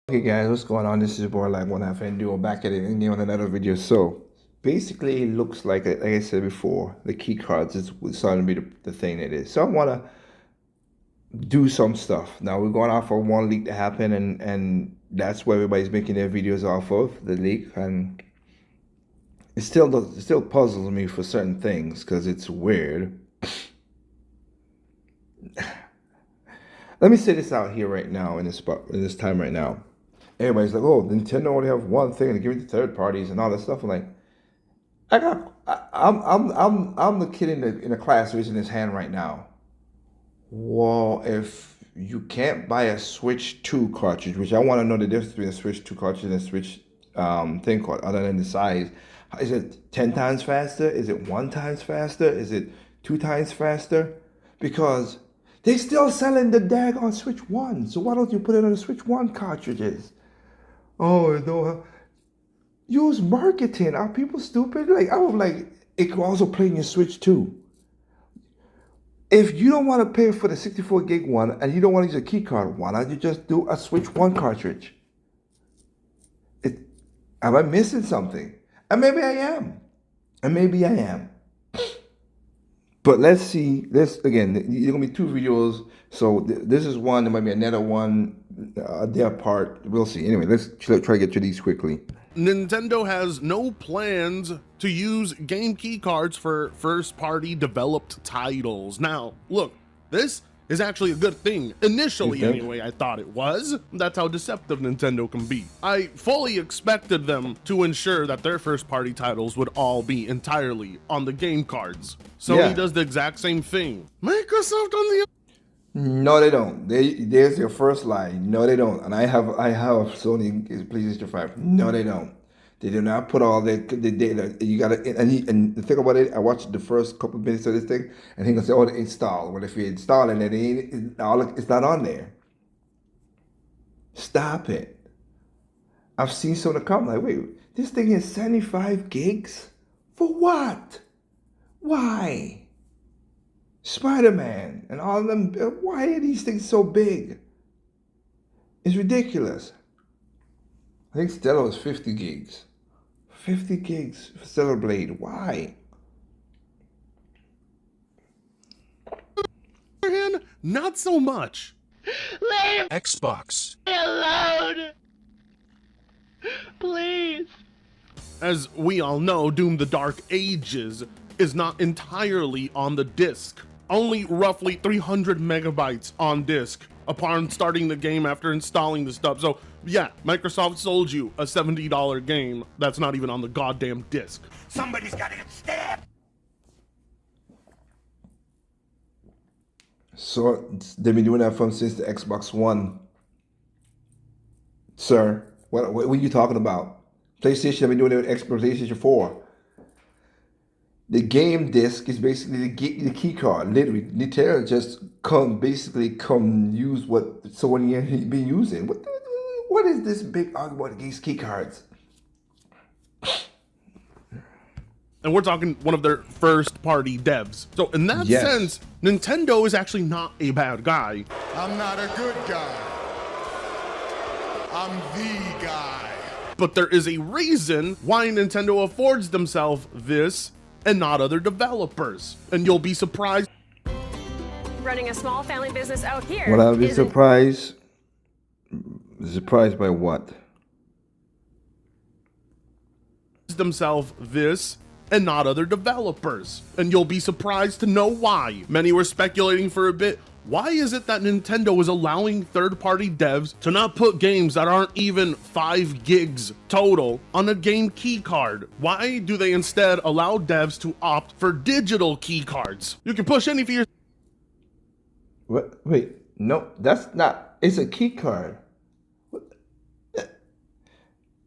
Hey guys, what's going on? This is your boy like one half and duo back at it again on another video. So basically, it looks like I said before, the key cards is starting to be the thing it is. So I want to do some stuff. Now we're going off of one leak that happened, and that's where everybody's making their videos off of the leak, and it still puzzles me for certain things because it's weird. Let me say this out here right now in this time right now. Everybody's like, "Oh, Nintendo only have one thing to give it to third parties and all that stuff." I'm like, I'm the kid in the class raising his hand right now. Well, if you can't buy a Switch 2 cartridge, which I want to know the difference between a Switch 2 cartridge and a Switch thing called, other than the size, is it 10 times faster? Is it 1 times faster? Is it 2 times faster? Because they still selling the daggone Switch 1. So why don't you put it on the Switch 1 cartridges? Oh, no. Use marketing. Are people stupid? Like, I was like, it could also play in your Switch 2. If you don't want to pay for the 64 gig one and you don't want to use a key card, why don't you just do a Switch 1 cartridge? Am I missing something? And maybe I am. And maybe I am. But let's see. This again, there's gonna be two videos. So this is one. There might be another one. Their part. We'll see. Anyway, let's try to get to these quickly. Nintendo has no plans to use game key cards for first-party developed titles. Now, look, this is actually a good thing. Initially, anyway, I thought it was. That's how deceptive Nintendo can be. I fully expected them to ensure that their first-party titles would all be entirely on the game cards. Sony does the exact same thing. Microsoft on the No, they don't. There's your first lie. No, they don't. And I have Sony PlayStation 5. No, they don't. They do not put all the data. You gotta and the thing about it, I watched the first couple of minutes of this thing, and he gonna say, "Oh, they install." Well, if you install it, it's not on there. Stop it. I've seen some of the comments like, "Wait, this thing is 75 gigs for what? Why?" Spider-Man and all of them, why are these things so big? It's ridiculous. I think Stellar was 50 gigs. 50 gigs for Stellar Blade. Why? hand, not so much. Leave Xbox me alone! Please. As we all know, Doom the Dark Ages is not entirely on the disc. Only roughly 300 megabytes on disk upon starting the game after installing the stuff. So yeah, Microsoft sold you a $70 game that's not even on the goddamn disc. Somebody's gotta get stabbed! So they've been doing that since the Xbox One. Sir, what are you talking about? PlayStation have been doing it with PlayStation 4. The game disc is basically the key card. Literally, Nintendo just come use what Sony has been using. What is this big argument against key cards? And we're talking one of their first party devs. So in that sense, Nintendo is actually not a bad guy. I'm not a good guy. I'm the guy. But there is a reason why Nintendo affords themselves this and not other developers. And you'll be surprised. Running a small family business out here. Well, I'll be surprised. Surprised by what? Themselves this and not other developers. And you'll be surprised to know why. Many were speculating for a bit. Why is it that Nintendo is allowing third-party devs to not put games that aren't even 5 gigs total on a game key card? Why do they instead allow devs to opt for digital key cards? You can push any for your... What? Wait, no, that's not. It's a key card.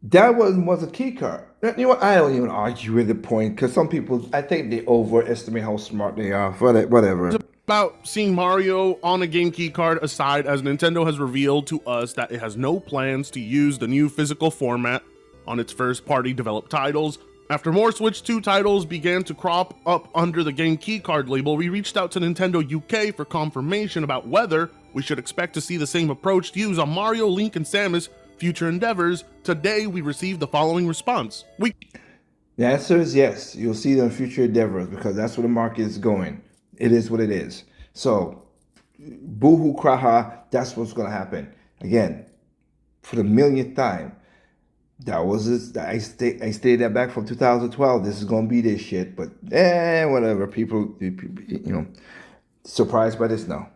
That was a key card. You know what? I don't even argue with the point because some people, I think they overestimate how smart they are. Whatever. About seeing Mario on a game key card aside, as Nintendo has revealed to us that it has no plans to use the new physical format on its first party developed titles. After more Switch 2 titles began to crop up under the game key card label, we reached out to Nintendo UK for confirmation about whether we should expect to see the same approach used on Mario, Link, and Samus future endeavors, today we received the following response. The answer is yes. You'll see them in future endeavors because that's where the market is going. It is what it is. So, boo-hoo, cry-ha, that's what's going to happen. Again, for the millionth time, that was this. I stayed that back from 2012. This is going to be this shit. But, whatever. People, surprised by this now.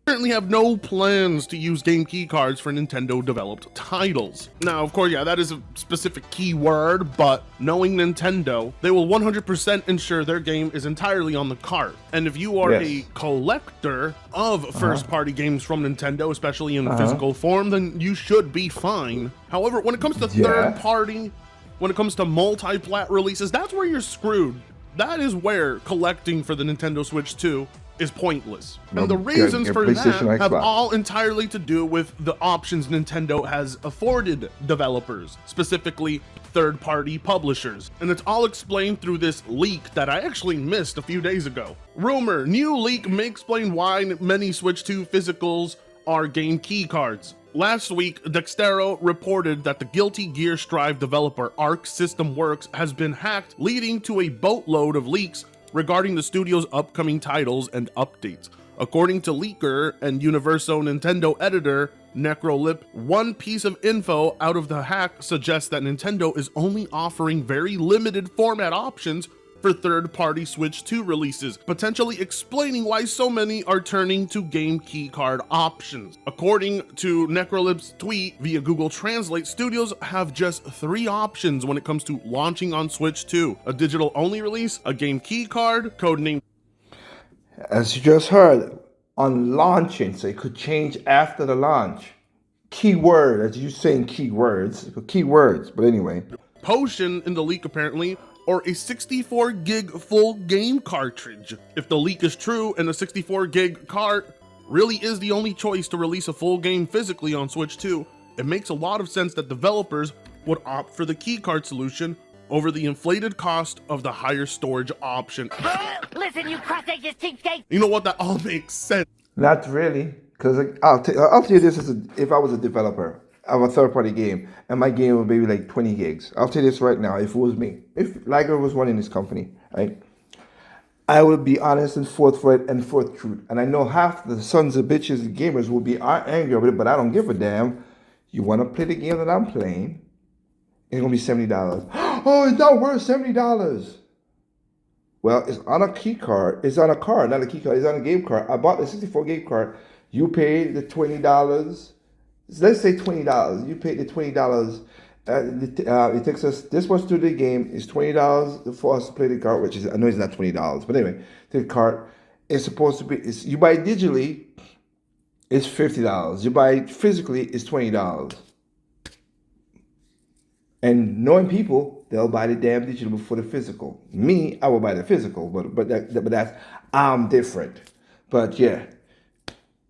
Currently have no plans to use game key cards for Nintendo developed titles. Now, of course, yeah, that is a specific keyword, but knowing Nintendo, they will 100% ensure their game is entirely on the cart. And if you are a collector of first-party games from Nintendo, especially in physical form, then you should be fine. However, when it comes to third-party, when it comes to multi-plat releases, that's where you're screwed. That is where collecting for the Nintendo Switch 2 is pointless. And the reasons for that have all entirely to do with the options Nintendo has afforded developers, specifically third-party publishers. And it's all explained through this leak that I actually missed a few days ago. Rumor, new leak may explain why many Switch 2 physicals are game key cards. Last week, Dextero reported that the Guilty Gear Strive developer Arc System Works has been hacked, leading to a boatload of leaks regarding the studio's upcoming titles and updates. According to leaker and Universo Nintendo editor Necrolip, one piece of info out of the hack suggests that Nintendo is only offering very limited format options for third-party Switch 2 releases, potentially explaining why so many are turning to game keycard options. According to Necrolip's tweet via Google Translate, studios have just 3 options when it comes to launching on Switch 2: a digital-only release, a game keycard, codenamed. As you just heard, on launching, so it could change after the launch. Keyword, as you saying keywords, but anyway. Potion in the leak apparently, or a 64 gig full game cartridge. If the leak is true and the 64 gig cart really is the only choice to release a full game physically on Switch 2, it makes a lot of sense that developers would opt for the keycard solution over the inflated cost of the higher storage option. Listen, you cross-eggs cheapskate! You know what? That all makes sense. Not really, because I'll tell you this if I was a developer of a third-party game, and my game would be like 20 gigs. I'll tell you this right now, if it was me, if Liger was running this company, right, I would be honest and forthright and truth. And I know half the sons of bitches and gamers will be angry over it, but I don't give a damn. You want to play the game that I'm playing, it's going to be $70. Oh, it's not worth $70. Well, it's on a key card. It's on a card, not a key card. It's on a game card. I bought the 64 gig card. You pay the $20. Let's say $20. You pay the $20. It takes us this much to the game. It's $20 for us to play the card, which is, I know it's not $20, but anyway, the card is supposed to be. You buy it digitally, it's $50. You buy it physically, it's $20. And knowing people, they'll buy the damn digital before the physical. Me, I will buy the physical, but that's I'm different. But yeah,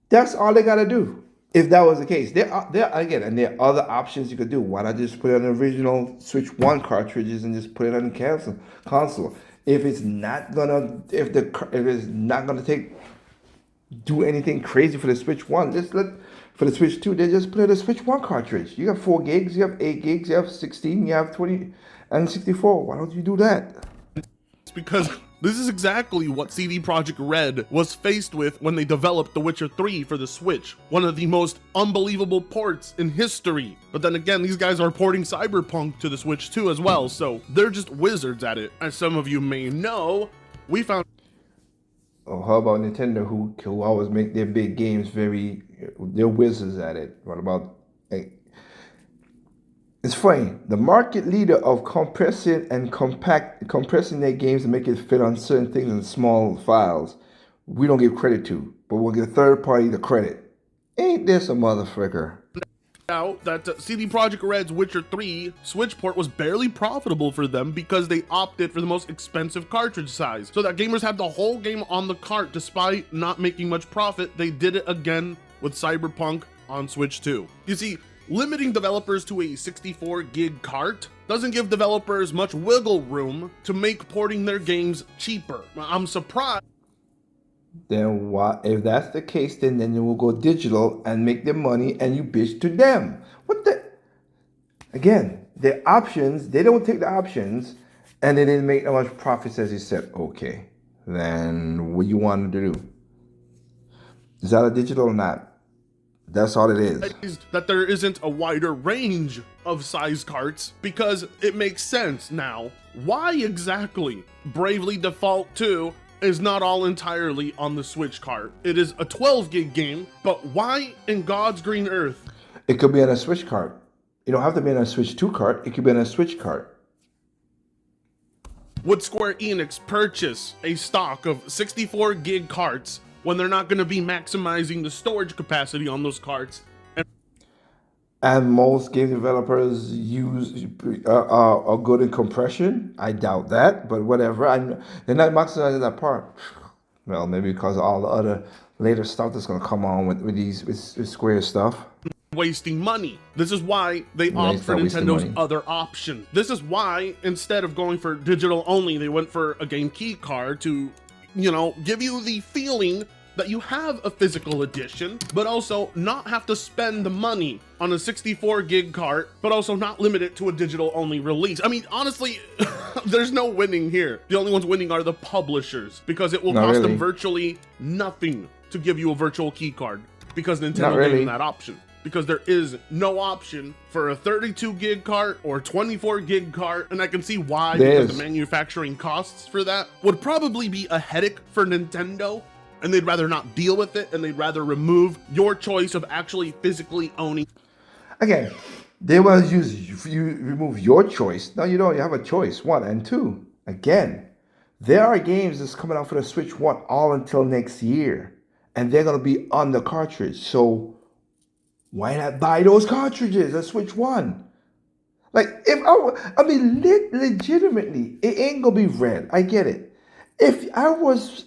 that's all they gotta do. If that was the case, there are other options you could do. Why not just put it on the original Switch 1 cartridges and just put it on the console? If it's not gonna do anything crazy for the Switch 1, for the Switch 2, they just put a Switch 1 cartridge. You have 4 gigs, you have 8 gigs, you have 16, you have 20, and 64. Why don't you do that? It's because this is exactly what CD Projekt Red was faced with when they developed The Witcher 3 for the Switch, one of the most unbelievable ports in history. But then again, these guys are porting Cyberpunk to the Switch 2 as well, so they're just wizards at it. As some of you may know, we found. Oh, how about Nintendo, who always make their big games they're wizards at it. What about? It's funny. The market leader of compressing their games and make it fit on certain things in small files, we don't give credit to, but we'll give third party the credit. Ain't this a motherfucker? Out that CD Projekt Red's Witcher 3 Switch port was barely profitable for them because they opted for the most expensive cartridge size, so that gamers had the whole game on the cart. Despite not making much profit, they did it again with Cyberpunk on Switch 2. You see, limiting developers to a 64 gig cart doesn't give developers much wiggle room to make porting their games cheaper. I'm surprised. Then what? If that's the case, then you will go digital and make their money, and you bitch to them. What the? Again, the options, they don't take the options and they didn't make that much profits as you said. Okay, then what you want to do? Is that a digital or not? That's all it is. That there isn't a wider range of size carts because it makes sense now. Why exactly Bravely Default 2 is not all entirely on the Switch cart? It is a 12 gig game, but why in God's green earth? It could be on a Switch cart. You don't have to be on a Switch 2 cart. It could be on a Switch cart. Would Square Enix purchase a stock of 64 gig carts when they're not going to be maximizing the storage capacity on those carts? And most game developers use are good in compression. I doubt that, but whatever. They're not maximizing that part. Well, maybe because of all the other later stuff that's going to come on with Square stuff. Wasting money. This is why they opt for Nintendo's other option. This is why instead of going for digital only, they went for a game key card to, you know, give you the feeling that you have a physical edition, but also not have to spend the money on a 64 gig cart, but also not limit it to a digital only release. I mean, honestly, there's no winning here. The only ones winning are the publishers because it will cost them virtually nothing to give you a virtual key card because Nintendo gave them that option. Because there is no option for a 32 gig cart or 24 gig cart, and I can see why, because the manufacturing costs for that would probably be a headache for Nintendo, and they'd rather not deal with it, and they'd rather remove your choice of actually physically owning. Again, they will you remove your choice. No, you don't. You have a choice, 1 and 2. Again, there are games that's coming out for the Switch 1 all until next year, and they're going to be on the cartridge, so why not buy those cartridges at Switch 1? Like, legitimately, it ain't gonna be red. I get it. If I was,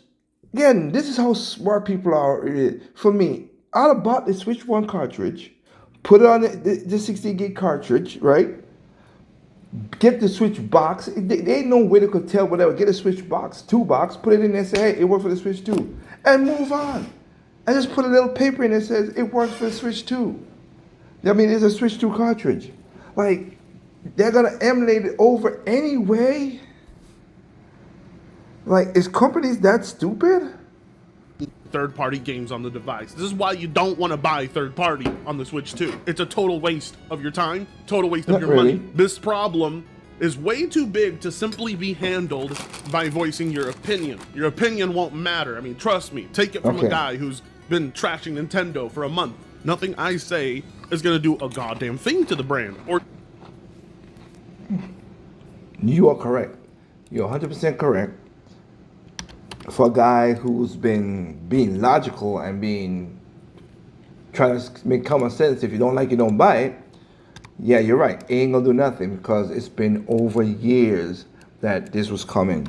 again, this is how smart people are. For me, I'd have bought the Switch 1 cartridge, put it on the 60 gig cartridge, right? Get the Switch box. They ain't no way they could tell whatever. Get a Switch box, 2 box, put it in there, say, hey, it worked for the Switch 2, and move on. I just put a little paper in that says it works for the Switch 2. I mean, it's a Switch 2 cartridge. Like, they're gonna emulate it over anyway. Like, is companies that stupid? Third-party games on the device. This is why you don't want to buy third-party on the Switch 2. It's a total waste of your time, total waste of your money. This problem is way too big to simply be handled by voicing your opinion. Your opinion won't matter. I mean, trust me, take it from a guy who's been trashing Nintendo for a month. Nothing I say is gonna do a goddamn thing to the brand. Or you are correct. You're 100% correct. For a guy who's been being logical and trying to make common sense, if you don't like it, don't buy it. Yeah, you're right. It ain't gonna do nothing because it's been over years that this was coming.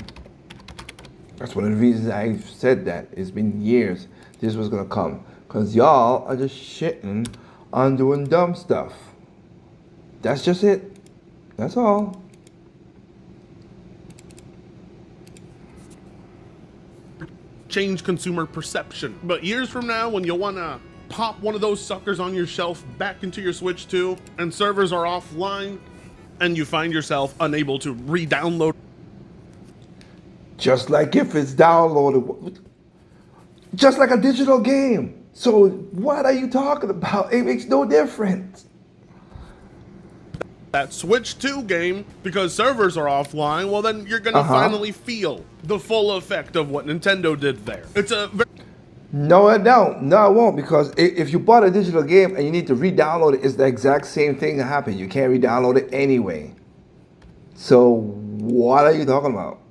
That's one of the reasons I said that. It's been years this was gonna come. Because y'all are just shitting on doing dumb stuff. That's just it. That's all. change consumer perception. But years from now, when you wanna pop one of those suckers on your shelf back into your Switch 2 and servers are offline and you find yourself unable to re-download. Just like if it's downloaded, just like a digital game. So what are you talking about? It makes no difference. That Switch 2 game, because servers are offline, well then you're gonna finally feel the full effect of what Nintendo did there. It's a No, I don't. No, I won't, because if you bought a digital game and you need to re-download it, it's the exact same thing that happened. You can't re-download it anyway. So what are you talking about?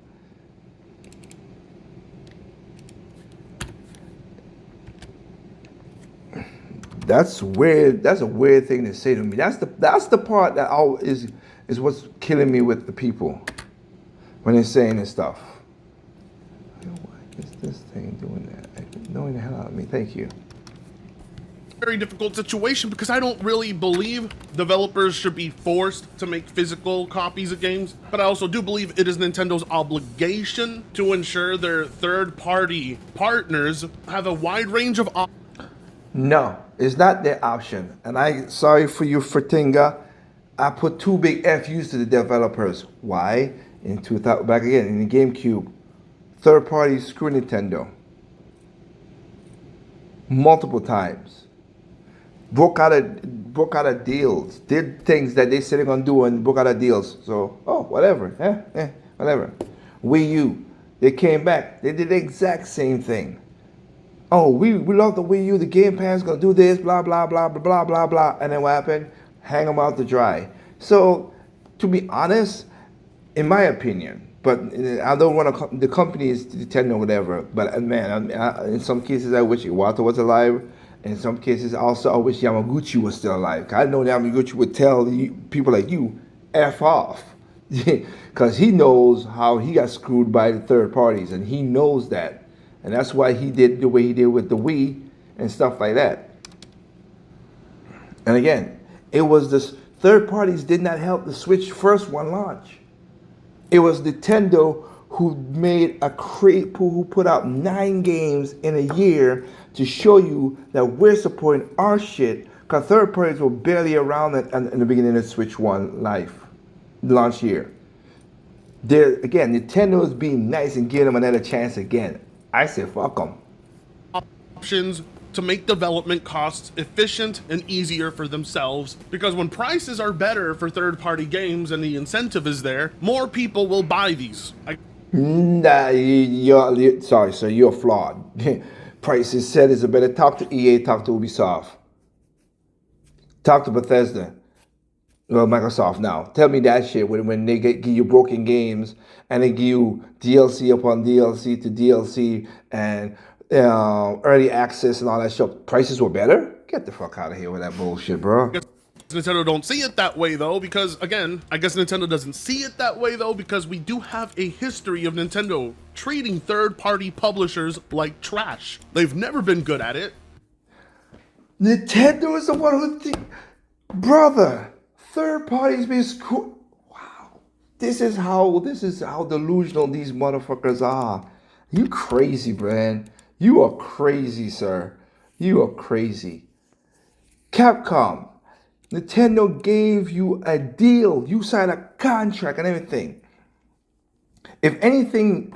That's weird. That's a weird thing to say to me. That's the part that is what's killing me with the people when they're saying this stuff. Why is this thing doing that? Knowing the hell out of me. Thank you. very difficult situation because I don't really believe developers should be forced to make physical copies of games, but I also do believe it is Nintendo's obligation to ensure their third-party partners have a wide range of No, it's not their option. And sorry for you, Fertinga. I put two big FUs to the developers. Why? In 2000, back again in the GameCube, third parties screw Nintendo multiple times. Broke out of deals. Did things that they said they're gonna do and broke out of deals. So whatever, whatever. Wii U, they came back. They did the exact same thing. Oh, we love the Wii U. The Game Pass gonna do this, blah blah blah blah blah blah blah. And then what happened? Hang them out to dry. So, to be honest, in my opinion, but I don't want to. The company is Nintendo or whatever. But man, in some cases, I wish Iwata was alive. In some cases, also, I wish Yamaguchi was still alive. I know Yamaguchi would tell people like you, F off. Because he knows how he got screwed by the third parties, and he knows that. And that's why he did the way he did with the Wii and stuff like that. And again, it was this third parties did not help the Switch first one launch. It was Nintendo who made who put out 9 games in a year to show you that we're supporting our shit, because third parties were barely around in the beginning of Switch 1 launch year. Again, Nintendo is being nice and giving them another chance again. I say fuck them. Options to make development costs efficient and easier for themselves, because when prices are better for third-party games and the incentive is there, more people will buy these. Nah, sorry, sir, you're flawed. Prices said is a better. Talk to EA, talk to Ubisoft, talk to Bethesda. Well, Microsoft now. Tell me that shit when they give you broken games and they give you DLC upon DLC to DLC and early access and all that shit. Prices were better? Get the fuck out of here with that bullshit, bro. Nintendo don't see it that way though, because again, I guess Nintendo doesn't see it that way though, because we do have a history of Nintendo treating third-party publishers like trash. They've never been good at it. Nintendo is the one who brother. Third parties being screwed. Wow, this is how delusional these motherfuckers are. You crazy, Brand. You are crazy, sir. You are crazy. Capcom, Nintendo gave you a deal. You signed a contract and everything. If anything,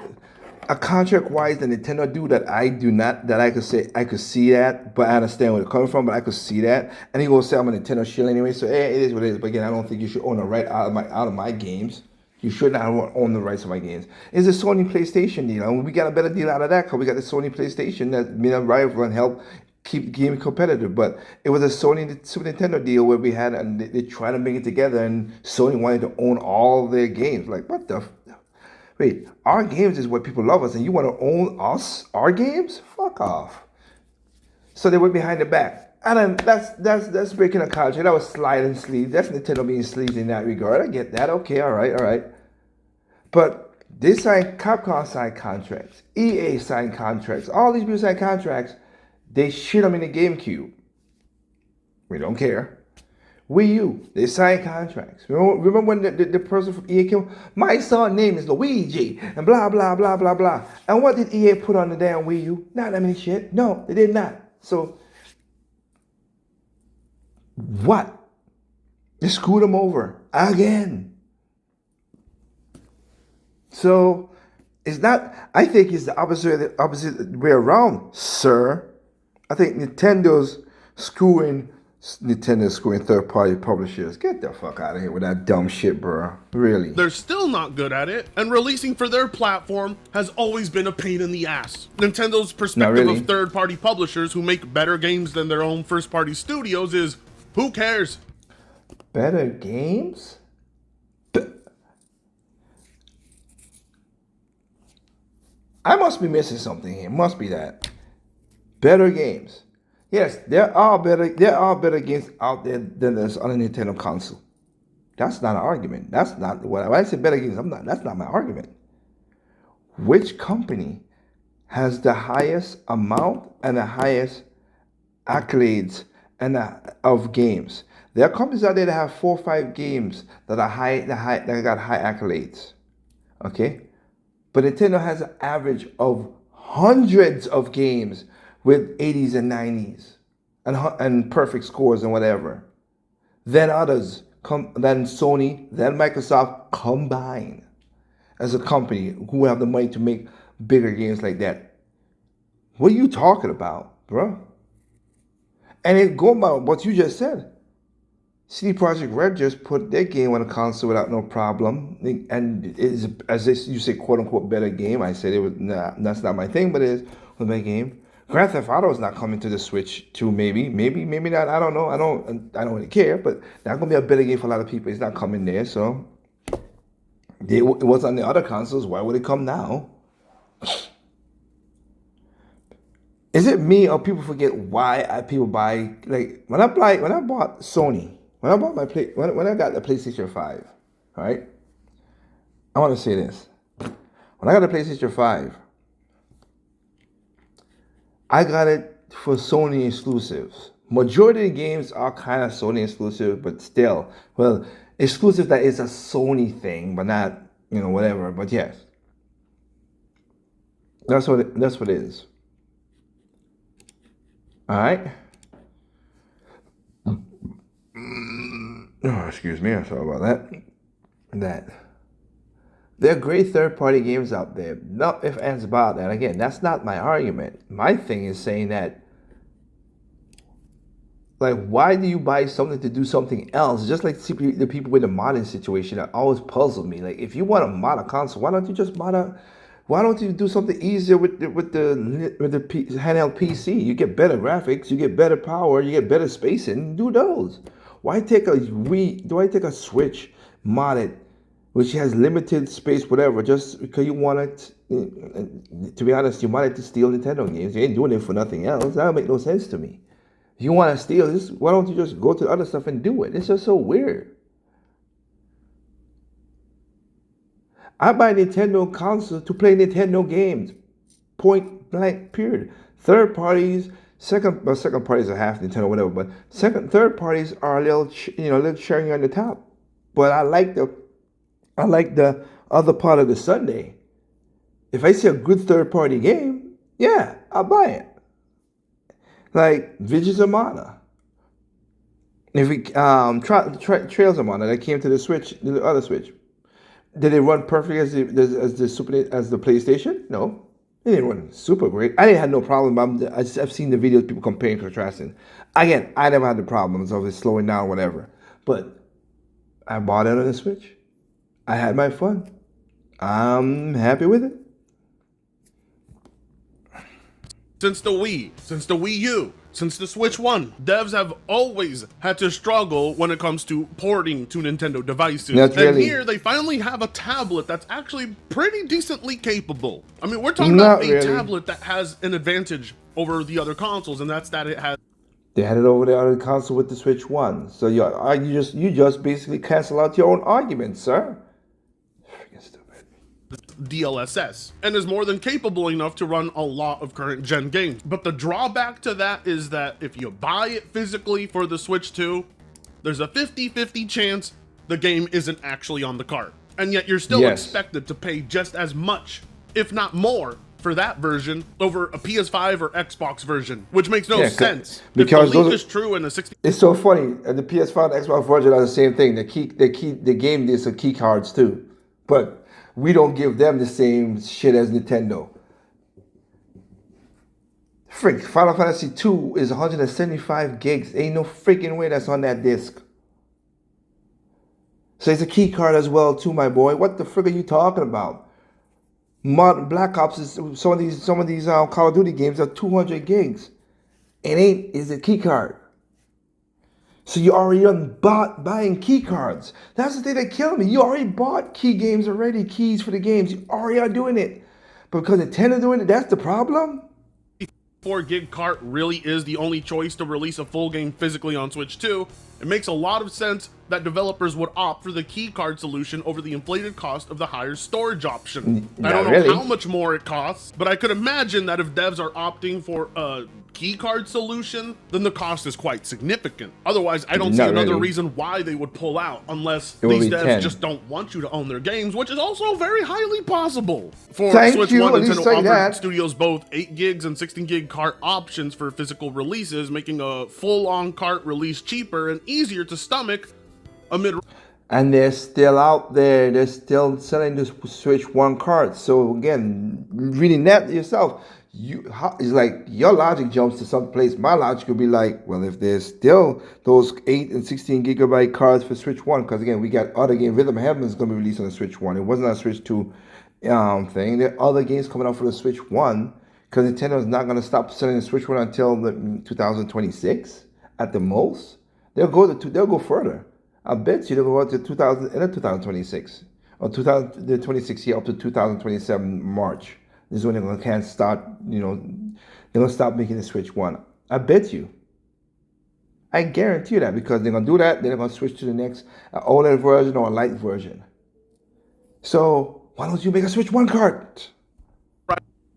a contract-wise that Nintendo do that I do not, that I could say, I could see that, but I understand where it's coming from, but I could see that. And he will say I'm a Nintendo shill anyway, so it is what it is. But again, I don't think you should own the right out of my games. You should not own the rights of my games. It's a Sony PlayStation deal, and we got a better deal out of that because we got the Sony PlayStation that made a rival and helped keep the game competitive. But it was a Sony Super Nintendo deal where we had, and they tried to bring it together, and Sony wanted to own all their games. Like, what the? Wait, our games is what people love us, and you want to own us, our games? Fuck off. So they went behind the back. And then that's breaking a contract. That was sliding sleeve. That's Nintendo being sleazy in that regard. I get that. Okay, all right. But they signed, Capcom signed contracts. EA signed contracts. All these people signed contracts. They shit them in the GameCube. We don't care. Wii U, they signed contracts. Remember when the person from EA came? My son's name is Luigi, and blah, blah, blah, blah, blah. And what did EA put on the damn Wii U? Not that many shit. No, they did not. So, what? They screwed them over again. So, it's not, I think it's the opposite way around, sir. I think Nintendo's screwing third-party publishers. Get the fuck out of here with that dumb shit, bro. Really. They're still not good at it, and releasing for their platform has always been a pain in the ass. Nintendo's perspective of third-party publishers who make better games than their own first-party studios is, who cares? Better games? I must be missing something here. Must be that. Better games. Yes, there are better games out there than there's on a Nintendo console. That's not an argument. That's not when I say better games. That's not my argument. Which company has the highest amount and the highest accolades of games? There are companies out there that have 4 or 5 games that are that got high accolades. Okay, but Nintendo has an average of hundreds of games with 80s and 90s and perfect scores and whatever. Then others than Sony, than Microsoft combined as a company who have the money to make bigger games like that. What are you talking about, bro? And it going by what you just said. CD Projekt Red just put their game on a console without no problem, and is as this you say quote unquote better game. I said it was that's not my thing, but it is a better game. Grand Theft Auto is not coming to the Switch too. Maybe not. I don't know. I don't really care. But that's gonna be a better game for a lot of people. It's not coming there, so it was on the other consoles. Why would it come now? Is it me or people forget why people buy, like when I bought Sony, when I bought when I got the PlayStation 5, all right? I want to say this. When I got the PlayStation 5, I got it for Sony exclusives. Majority of the games are kind of Sony exclusive, but still, well, exclusive that is a Sony thing, but not, whatever. But yes, that's what it is. All right. Oh, excuse me. I'm sorry about that. There are great third-party games out there. No ifs, ands, about that. Again, that's not my argument. My thing is saying that, like, why do you buy something to do something else? Just like the people with the modding situation that always puzzle me. Like, if you want to mod a console, why don't you just mod a? Why don't you do something easier with the handheld PC? You get better graphics, you get better power, you get better spacing. Do those. Why take a Switch modded, which has limited space, whatever, just because you want it? To be honest, you wanted to steal Nintendo games. You ain't doing it for nothing else. That don't make no sense to me. If you want to steal this, why don't you just go to the other stuff and do it? It's just so weird. I buy Nintendo console to play Nintendo games. Point blank, period. Third parties, second parties are half Nintendo, whatever, but third parties are a little cherry on the top. But I like the other part of the sundae. If I see a good third party game, yeah, I'll buy it. Like Visions of Mana. If we Trails of Mana that came to the Switch, the other Switch. Did it run perfectly as the PlayStation? No, it didn't run super great. I didn't have no problem. I've seen the videos people comparing, contrasting. Again, I never had the problems of it slowing down, whatever. But I bought it on the Switch. I had my fun. I'm happy with it. Since the Wii, since the Wii U, since the Switch 1, devs have always had to struggle when it comes to porting to Nintendo devices. And here they finally have a tablet that's actually pretty decently capable. I mean, we're talking about a tablet that has an advantage over the other consoles, and that's that it has. They had it over the other console with the Switch 1. So you just basically cancel out your own argument, sir. Freaking stupid. DLSS and is more than capable enough to run a lot of current gen games. But the drawback to that is that if you buy it physically for the Switch 2, there's a 50-50 chance the game isn't actually on the cart. And yet you're still expected to pay just as much, if not more, for that version over a PS5 or Xbox version, which makes no sense. Because if the leak is true in the 60. It's so funny. The PS5 and Xbox version are the same thing. The game is a key cards too, but we don't give them the same shit as Nintendo. Frick, Final Fantasy 2 is 175 gigs. Ain't no freaking way that's on that disc. So it's a key card as well too, my boy. What the frick are you talking about? Black Ops is some of these Call of Duty games are 200 gigs. Is a key card. So you already buying key cards. That's the thing that killed me. You already bought keys for the games. You already are doing it. But because Nintendo doing it, that's the problem? 4 gig cart really is the only choice to release a full game physically on Switch 2, it makes a lot of sense that developers would opt for the key card solution over the inflated cost of the higher storage option. I don't know how much more it costs, but I could imagine that if devs are opting for a key card solution, then the cost is quite significant. Otherwise, I don't see another reason why they would pull out, unless these devs just don't want you to own their games, which is also very highly possible. For Switch 1, Nintendo offered studios both 8 gigs and 16 gig cart options for physical releases, making a full-on cart release cheaper and easier to stomach, amid And they're still out there. They're still selling the Switch 1 cards. So again, reading that yourself, it's like your logic jumps to some place. My logic would be like, well, if there's still those 8 and 16 gigabyte cards for Switch 1, because again, we got other games. Rhythm Heaven is going to be released on the Switch 1. It wasn't on Switch 2 thing. There are other games coming out for the Switch 1, because Nintendo is not going to stop selling the Switch 1 until 2026 at the most. They'll go further. I bet you they'll go out to 2026 or 2026 year up to 2027 March. This is when they're gonna can't start. They're gonna stop making the Switch 1. I bet you. I guarantee you that, because they're gonna do that. Then they're gonna switch to the next OLED version or a light version. So why don't you make a Switch 1 card?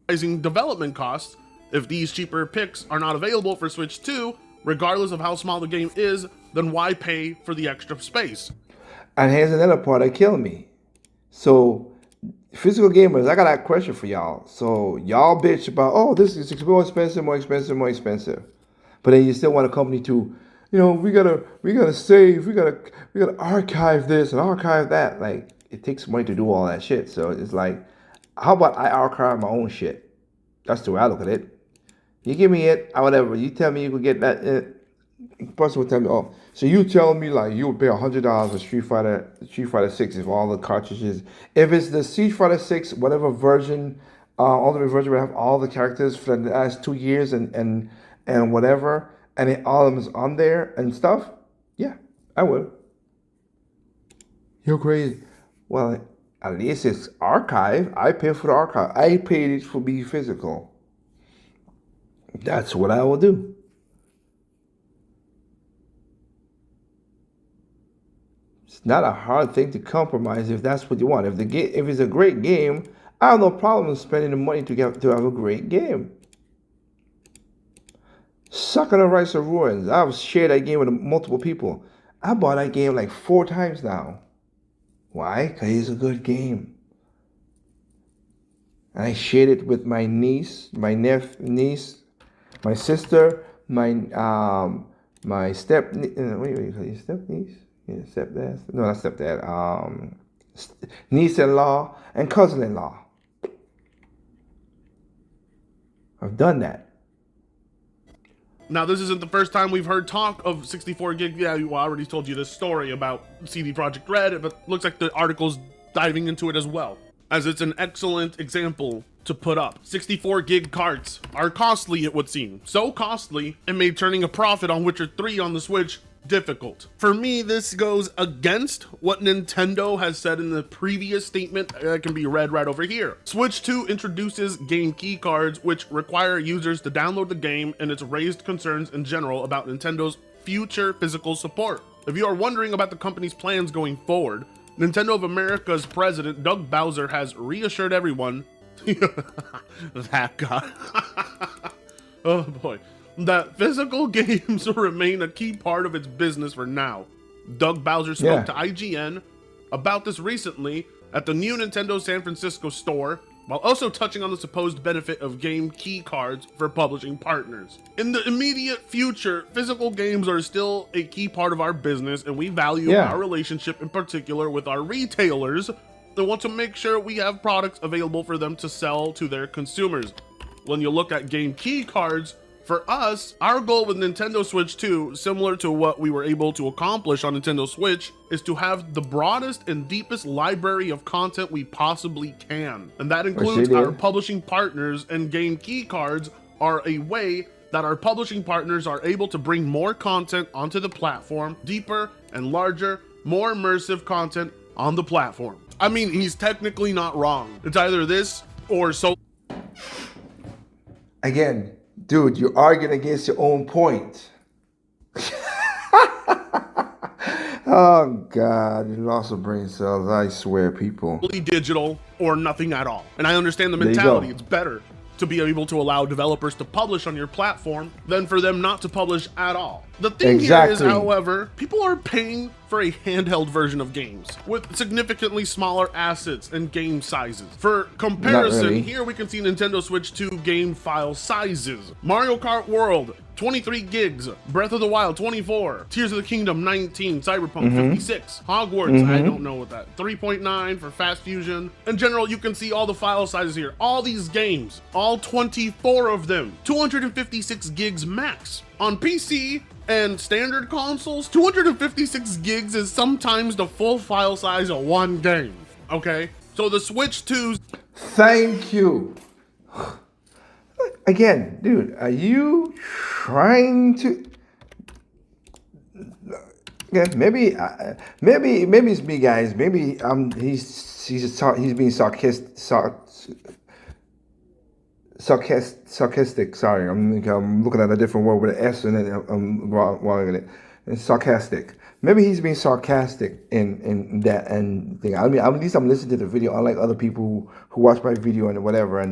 rising development costs. If these cheaper picks are not available for Switch 2, regardless of how small the game is, then why pay for the extra space? And here's another part that killed me. So, physical gamers, I got that question for y'all. So, y'all bitch about, oh, this is more expensive, more expensive, more expensive. But then you still want a company to, we gotta save, we gotta archive this and archive that. Like, it takes money to do all that shit. So it's like, how about I archive my own shit? That's the way I look at it. You give me it, or whatever. You tell me you can get that. Person will tell me, oh, so you tell me like you would pay $100 for Street Fighter 6 if all the cartridges, if it's the Street Fighter 6 whatever version, ultimate version will have all the characters for the last 2 years and whatever, and it all of them is on there and stuff. Yeah, I would. You're crazy. Well, at least it's archive. I pay for the archive. I paid it for being physical. That's what I will do. It's not a hard thing to compromise if that's what you want. If it's a great game, I have no problem spending the money to have a great game. Suck on the Rise of Ruins. I've shared that game with multiple people. I bought that game like 4 times now. Why? Because it's a good game. And I shared it with my niece, my my sister, my step niece. Yeah, stepdad. No, not stepdad. Niece-in-law and cousin-in-law. I've done that. Now, this isn't the first time we've heard talk of 64 gig. Yeah, well, I already told you this story about CD Projekt Red, but looks like the article's diving into it as well, as it's an excellent example to put up. 64 gig cards are costly, it would seem. So costly, it made turning a profit on Witcher 3 on the Switch difficult. For me, this goes against what Nintendo has said in the previous statement that can be read right over here. Switch 2 introduces game key cards, which require users to download the game, and it's raised concerns in general about Nintendo's future physical support. If you are wondering about the company's plans going forward, Nintendo of America's president, Doug Bowser, has reassured everyone that guy. Oh boy. That physical games remain a key part of its business for now. Doug Bowser spoke to IGN about this recently at the new Nintendo San Francisco store, while also touching on the supposed benefit of game key cards for publishing partners. In the immediate future, physical games are still a key part of our business, and we value our relationship in particular with our retailers. They want to make sure we have products available for them to sell to their consumers. When you look at game key cards, for us, our goal with Nintendo Switch 2, similar to what we were able to accomplish on Nintendo Switch, is to have the broadest and deepest library of content we possibly can. And that includes our publishing partners, and game key cards are a way that our publishing partners are able to bring more content onto the platform, deeper and larger, more immersive content on the platform. I mean, he's technically not wrong. It's either this or so. Again, dude, you're arguing against your own point. Oh, God, you lost your brain cells. I swear, people. Digital or nothing at all. And I understand the mentality. It's better to be able to allow developers to publish on your platform than for them not to publish at all. The thing here is, Exactly. however, people are paying for a handheld version of games with significantly smaller assets and game sizes. For comparison, really. here we can see Nintendo Switch 2 game file sizes. Mario Kart World, 23 gigs. Breath of the Wild, 24. Tears of the Kingdom, 19. Cyberpunk, 56. Hogwarts, I don't know what that. 3.9 for Fast Fusion. In general, you can see all the file sizes here. All these games, all 24 of them, 256 gigs max. On PC and standard consoles, 256 gigs is sometimes the full file size of one game, okay? So the Switch 2's Thank you. Again, dude, are you trying to? Yeah, maybe it's me, guys. Maybe he's being sarcastic. Sorry, I'm looking at a different word with an S and then I'm wrong with it. It's sarcastic. Maybe he's being sarcastic in that and thing. I mean, at least I'm listening to the video, unlike other people who watch my video and whatever.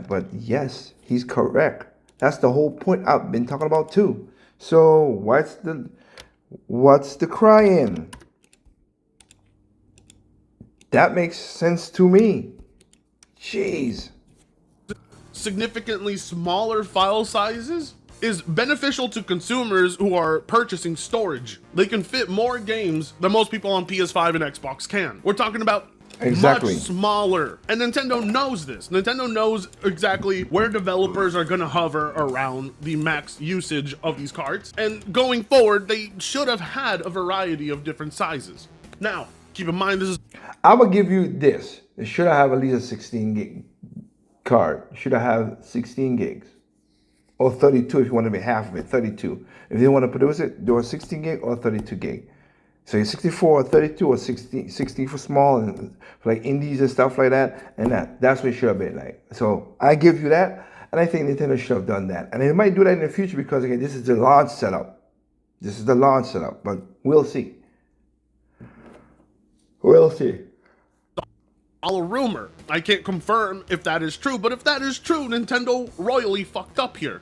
But yes, he's correct. That's the whole point I've been talking about too. So what's the crying? That makes sense to me. Jeez. significantly smaller file sizes is beneficial to consumers who are purchasing storage. They can fit more games than most people on PS5 and Xbox can. We're talking about Exactly. much smaller. And Nintendo knows this. Nintendo knows exactly where developers are going to hover around the max usage of these cards. And going forward, they should have had a variety of different sizes. Now, keep in mind this is I'm gonna give you this. It should have at least a 16 gig card. Should have 16 gigs. Or 32 if you want to be half of it, 32. If you want to produce it, do a 16 gig or 32 gig. So you're 64 or 32 or 60 for small and for like indies and stuff like that. And that's what it should have been like. So I give you that. And I think Nintendo should have done that. And they might do that in the future because again, this is the launch setup. This is the launch setup, but we'll see. We'll see. all a rumor. I can't confirm if that is true, but if that is true, Nintendo royally fucked up here.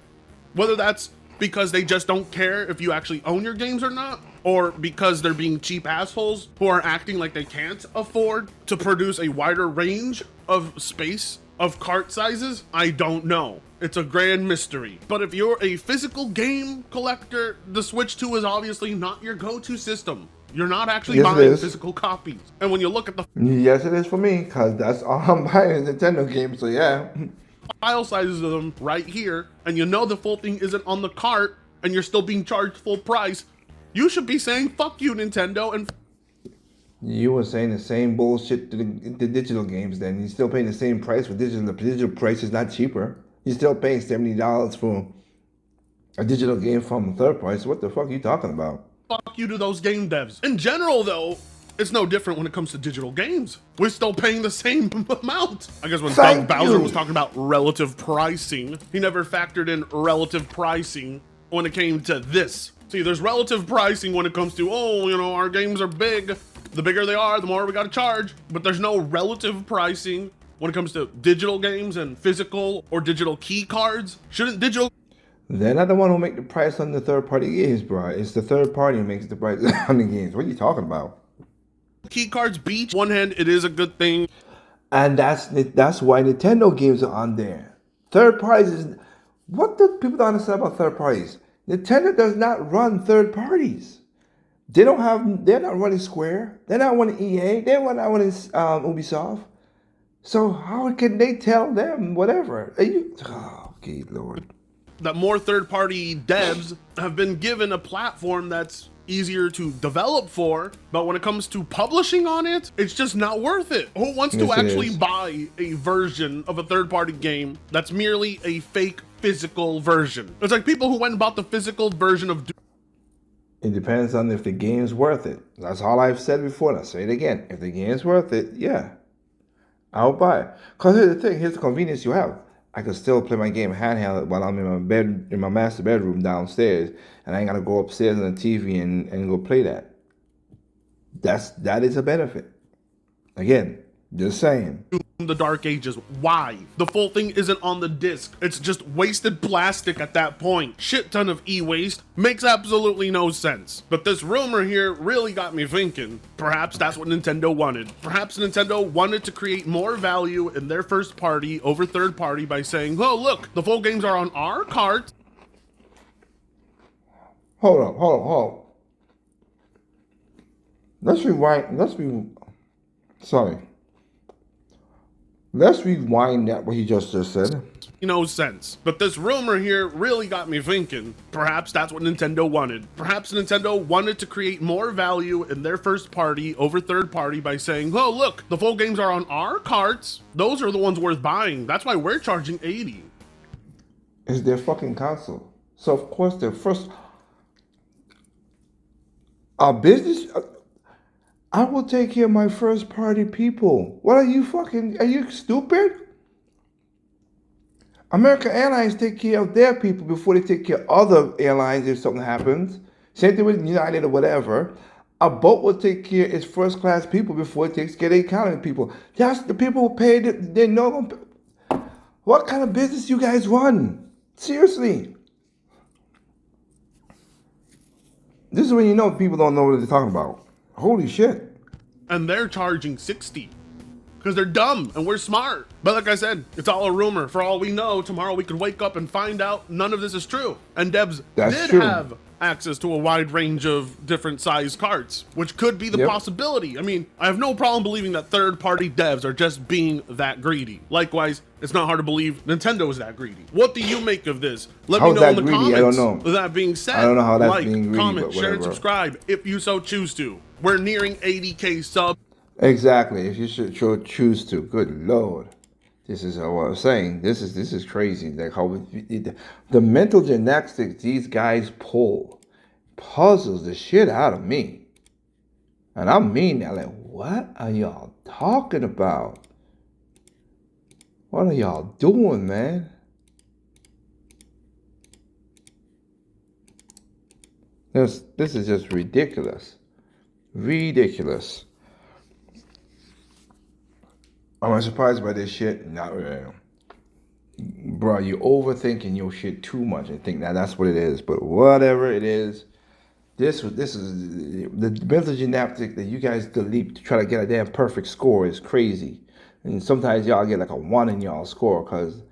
Whether that's because they just don't care if you actually own your games or not, or because they're being cheap assholes who are acting like they can't afford to produce a wider range of space of cart sizes, I don't know. It's a grand mystery. But if you're a physical game collector, the Switch 2 is obviously not your go-to system. You're not actually Yes, it buying is. physical copies. And when you look at the Yes, it is for me, because that's all I'm buying is Nintendo games, so yeah. file sizes of them right here, and you know the full thing isn't on the cart, and you're still being charged full price, you should be saying, fuck you, Nintendo, and You were saying the same bullshit to the digital games then. You're still paying the same price for digital. The digital price is not cheaper. You're still paying $70 for a digital game from a third party. So what the fuck are you talking about? fuck you to those game devs. In general, though, it's no different when it comes to digital games. We're still paying the same amount. I guess when Thank Doug Bowser you. was talking about relative pricing, he never factored in relative pricing when it came to this. See, there's relative pricing when it comes to, oh, you know, our games are big. The bigger they are, the more we gotta charge. But there's no relative pricing when it comes to digital games and physical or digital key cards. Shouldn't digital They're not the one who make the price on the third party games, bro. It's the third party who makes the price on the games. What are you talking about? key cards beach? On one hand, it is a good thing. And that's why Nintendo games are on there. Third parties is what do people don't understand about third parties? Nintendo does not run third parties. They're not running Square. They're not running EA. They're not running Ubisoft. So how can they tell them whatever? Oh, good Lord. That more third-party devs have been given a platform that's easier to develop for, but when it comes to publishing on it, it's just not worth it. Who wants to Yes, it actually is. buy a version of a third-party game that's merely a fake physical version? It's like people who went and bought the physical version of It depends on if the game's worth it. That's all I've said before. And I'll say it again. If the game's worth it, yeah, I'll buy it. Because here's the thing. Here's the convenience you have. I can still play my game handheld while I'm in my bed, in my master bedroom downstairs, and I ain't gotta go upstairs on the TV and go play that. That is a benefit. Again, just saying. the Dark Ages. Why? The full thing isn't on the disc. It's just wasted plastic at that point. Shit ton of e-waste. Makes absolutely no sense. But this rumor here really got me thinking. Perhaps that's what Nintendo wanted. Perhaps Nintendo wanted to create more value in their first party over third party by saying, oh look, the full games are on our cart. Hold on. Let's rewind. Let's rewind that what he just said. No sense. But this rumor here really got me thinking. Perhaps that's what Nintendo wanted. Perhaps Nintendo wanted to create more value in their first party over third party by saying, oh look, the full games are on our carts. Those are the ones worth buying. That's why we're charging $80. It's their fucking console. So of course their first business. I will take care of my first party people. What are you stupid? American Airlines take care of their people before they take care of other airlines if something happens. Same thing with United or whatever. A boat will take care of its first class people before it takes care of the economy people. That's the people who paid it. They know. What kind of business you guys run? Seriously. This is when you know people don't know what they're talking about. Holy shit. And they're charging $60 because they're dumb and we're smart. But like I said, it's all a rumor. For all we know, tomorrow we could wake up and find out none of this is true. And Devs did have access to a wide range of different size carts, which could be the possibility. I mean, I have no problem believing that third-party devs are just being that greedy. Likewise, it's not hard to believe Nintendo is that greedy. What do you make of this? Let me know in the comments. I don't know. That being said, I don't know how that's like, being greedy, comment, but share, and whatever. subscribe if you so choose to. We're nearing 80K subs. Exactly. If you should choose to. Good Lord. This is what I'm saying. This is crazy. Like how the mental gymnastics these guys pull puzzles the shit out of me. And I mean that. Like, what are y'all talking about? What are y'all doing, man? This is just ridiculous. Ridiculous. Am I surprised by this shit? Not really. Bro, you're overthinking your shit too much and think that's what it is. But whatever it is, this is the mental gymnastics that you guys delete to try to get a damn perfect score is crazy. And sometimes y'all get like a 1 in y'all score because